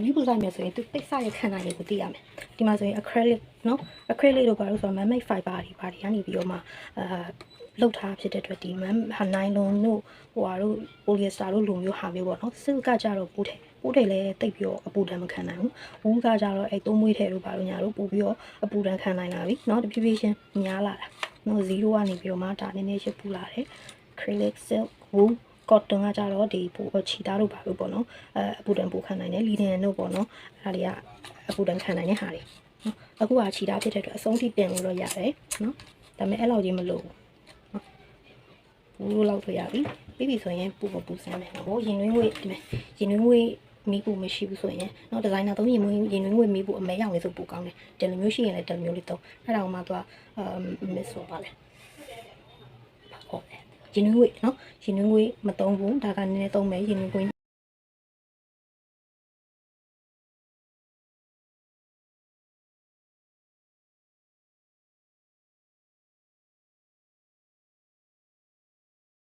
မိပူဆိုင်မယ်ဆိုရင်သူတိတ်ဆရဲ့ခံနိုင်ရကိုသိရမယ်ဒီမှာဆိုရင် acrylic နော် acrylic လို့ပြောလို့ဆိုတော့ man-made fiber တွေပါတွေကနေပြီးတော့မှလောက်ထားဖြစ်တဲ့အတွက်ဒီ nylon တို့ဟိုဟာတို့ polyester တို့လိုမျိုးဟာမျိုးပေါ့နော် silk ကကြတော့ပိုးထည်လည်းတိတ်ပြီးတော့အပူဒဏ်မခံနိုင်ဘူးဝူးကကြတော့အဲသုံးမွေးထည်တို့ပါလို့ညာတို့ပို့ပြီးတော့အပူဒဏ်ခံနိုင်လာပြီเนาะတဖြည်းဖြည်းချင်းများလာတာเนาะ0ကနေပြီးတော့မှဒါနည်းနည်းရှင်းပူလာတယ် acrylic silk wool cotton ကကြတော့ဒီပိုချီသားတို့ပါလို့ပေါ့နော်အပူဒဏ်ပိုခံနိုင်တယ် linen တို့ပေါ့နော်အဲ့ဒါတွေကအပူဒဏ်ခံနိုင်တဲ့ဟာတွေအခုကချီသားဖြစ်တဲ့အတွက်အဆုံးထိတင်လို့တော့ရတယ်เนาะဒါပေမဲ့အဲ့လောက်ကြီးမလို့ဘူးလောက်တော့ရပြီပြီးပြီဆိုရင်ပူစမ်းမယ်ဟိုရင်နှွေးငွေဒီမဲ့ရင်နှွေးငွေမီးပူမရှိဘူးဆိုရင်เนาะဒီဇိုင်နာသုံးရင်နှွေးငွေမီးပူအမဲရောင်လေးဆိုပူကောင်းတယ်ဒီလိုမျိုးရှိရင်လည်းဒီလိုမျိုးလေးသုံးအဲ့ဒါကမှသူကမစ်ဆိုပါလေဟုတ်တယ်ရင်နှွေးငွေเนาะရင်နှွေးငွေမသုံးဘူးဒါကနည်းနည်းသုံးမယ်ရင်နှွေးငွေ